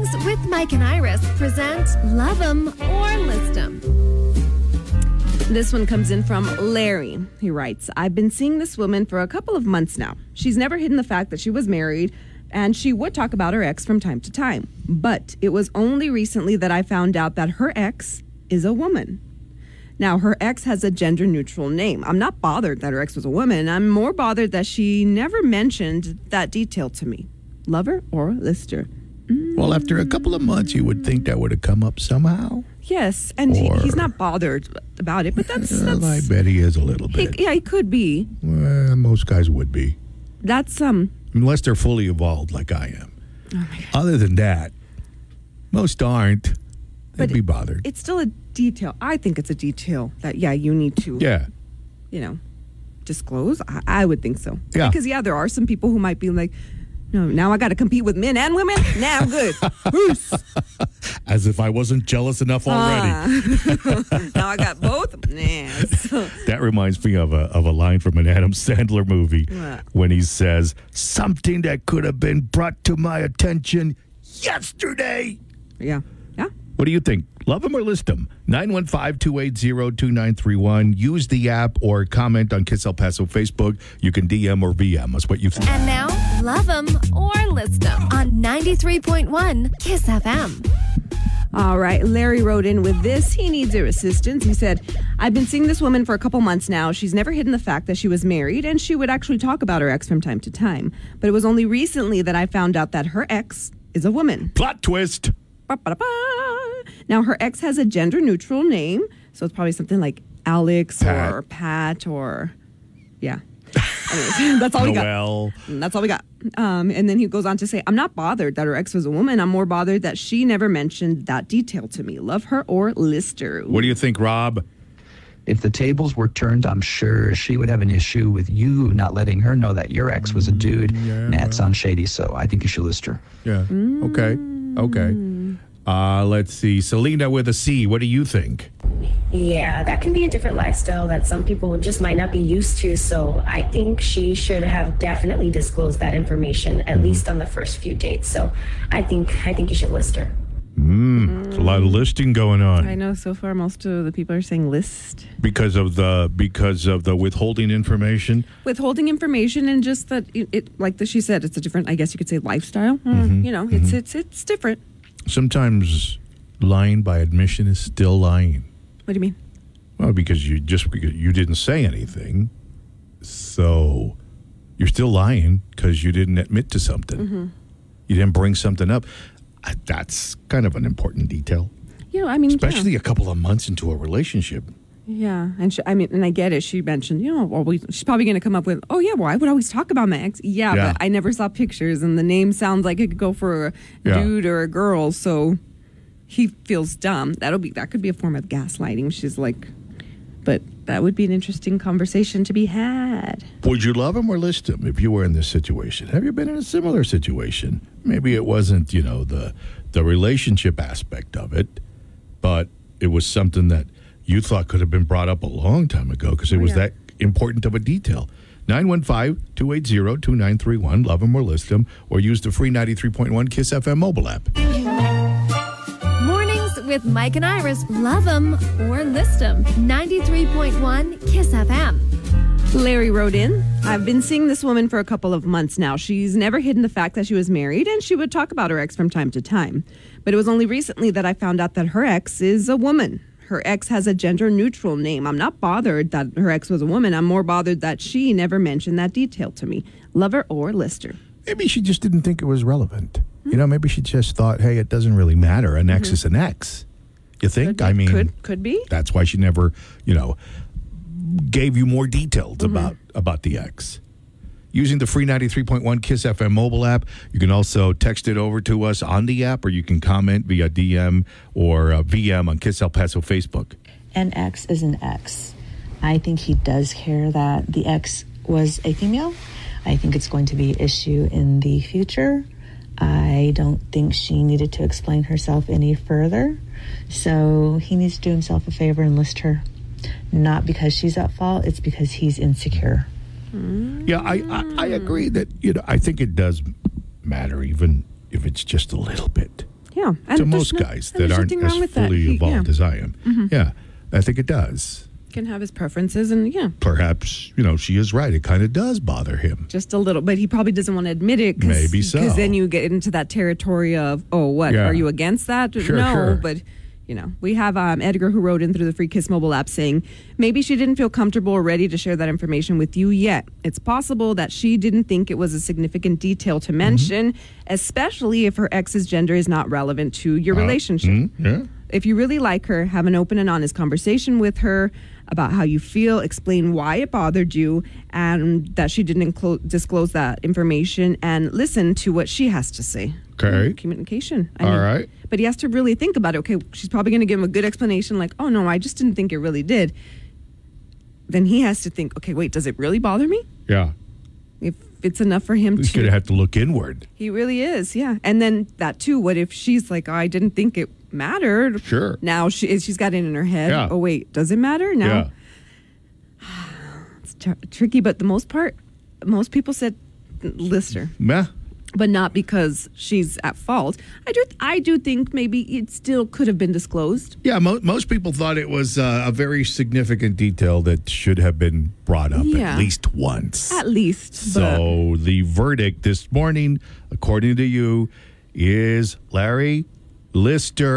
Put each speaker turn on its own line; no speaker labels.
Mornings with Mike and Iris present Love 'em or List 'em.
This one comes in from Larry. He writes, I've been seeing this woman for a couple of months now. She's never hidden the fact that she was married, and she would talk about her ex from time to time. But it was only recently that I found out that her ex is a woman. Now, her ex has a gender-neutral name. I'm not bothered that her ex was a woman. I'm more bothered that she never mentioned that detail to me. Lover or lister?
Well, after a couple of months, you would think that would have come up somehow.
Yes, and he's not bothered about it, but that's
I bet he is a little bit.
He could be.
Well, most guys would be.
That's
Unless they're fully evolved like I am.
Oh my God.
Other than that, most aren't. They'd
But
be bothered.
It's still a detail. I think it's a detail that, you need to, disclose. I would think so.
Yeah.
Because, there are some people who might be like, no, now I got to compete with men and women? Now I'm good. Peace.
As if I wasn't jealous enough already.
Now I got both? Nah. So,
That reminds me of a line from an Adam Sandler movie
What?
when he says, something that could have been brought to my attention yesterday.
yeah.
What do you think? Love them or list them? 915-280-2931. Use the app or comment on Kiss El Paso Facebook. You can DM or VM us what you think.
And now, Love 'em or List 'em on 93.1 Kiss FM.
All right, Larry wrote in with this. He needs your assistance. He said, I've been seeing this woman for a couple months now. She's never hidden the fact that she was married, and she would actually talk about her ex from time to time. But it was only recently that I found out that her ex is a woman.
Plot twist.
Ba-ba-da-ba. Now, her ex has a gender-neutral name, so it's probably something like Alex
Pat.
or Pat or, Anyways, that's all we got.
Noel.
That's all we got. And then he goes on to say, I'm not bothered that her ex was a woman. I'm more bothered that she never mentioned that detail to me. Love her or list her.
What do you think, Rob?
If the tables were turned, I'm sure she would have an issue with you not letting her know that your ex was a dude. Nah, it sounds shady, so I think you should list her.
Yeah. Okay. Let's see. Selena with a C. What do you think?
Yeah, that can be a different lifestyle that some people just might not be used to. So I think she should have definitely disclosed that information, at least on the first few dates. So I think you should list her.
There's a lot of listing going on.
I know so far most of the people are saying list.
Because of the withholding information.
Withholding information and just that it like she said, it's a different, I guess you could say, lifestyle. It's different.
Sometimes lying by admission is still lying.
What do you mean?
Well, because you didn't say anything, so you're still lying because you didn't admit to something. You didn't bring something up. That's kind of an important detail, especially a couple of months into a relationship.
Yeah, and and I get it. She mentioned, she's probably going to come up with, oh yeah, well, I would always talk about my ex. Yeah, but I never saw pictures, and the name sounds like it could go for a dude or a girl. So he feels dumb. That could be a form of gaslighting. She's like, but that would be an interesting conversation to be had.
Would you love him or list him if you were in this situation? Have you been in a similar situation? Maybe it wasn't, the relationship aspect of it, but it was something that you thought could have been brought up a long time ago because it was that important of a detail. 915-280-2931. Love him or list him, or use the free 93.1 Kiss FM mobile app.
Mornings with Mike and Iris. Love 'em or List 'em. 93.1 Kiss FM.
Larry wrote in, I've been seeing this woman for a couple of months now. She's never hidden the fact that she was married, and she would talk about her ex from time to time. But it was only recently that I found out that her ex is a woman. Her ex has a gender-neutral name. I'm not bothered that her ex was a woman. I'm more bothered that she never mentioned that detail to me. Love her or list her?
Maybe she just didn't think it was relevant. Maybe she just thought, hey, it doesn't really matter. An ex is an ex. You think?
Could be.
That's why she never, gave you more details about the ex. Using the free 93.1 Kiss FM mobile app. You can also text it over to us on the app, or you can comment via DM or VM on Kiss El Paso Facebook.
An ex is an ex. I think he does care that the ex was a female. I think it's going to be an issue in the future. I don't think she needed to explain herself any further. So he needs to do himself a favor and list her. Not because she's at fault, it's because he's insecure.
Yeah, I agree that, I think it does matter, even if it's just a little bit.
Yeah, Yeah. And
to
there's
most guys that
there's
aren't
nothing
as
wrong with that.
fully evolved as I am. Yeah, I think it does.
Can have his preferences, and
Perhaps, she is right. It kind of does bother him.
just a little, but he probably doesn't want to admit it.
Maybe so.
Because then you get into that territory of, oh, what?
Yeah.
Are you against that?
Sure,
no,
sure.
but we have Edgar who wrote in through the Free Kiss mobile app saying maybe she didn't feel comfortable or ready to share that information with you yet. It's possible that she didn't think it was a significant detail to mention, especially if her ex's gender is not relevant to your relationship.
Yeah.
If you really like her, have an open and honest conversation with her about how you feel, explain why it bothered you, and that she didn't disclose that information, and listen to what she has to say.
Okay.
Communication.
All right.
But he has to really think about it. Okay, she's probably going to give him a good explanation like, oh, no, I just didn't think it really did. Then he has to think, okay, wait, does it really bother me?
Yeah.
If it's enough for him
He's going to have to look inward.
He really is, yeah. And then that too, what if she's like, oh, I didn't think it mattered.
Sure.
Now she's got it in her head.
Yeah.
Oh, wait, does it matter? Now, it's tricky, but the most people said Lister.
Meh.
But not because she's at fault. I do think maybe it still could have been disclosed.
Yeah, most people thought it was a very significant detail that should have been brought up at least once.
At least.
So the verdict this morning, according to you, is Larry Lister.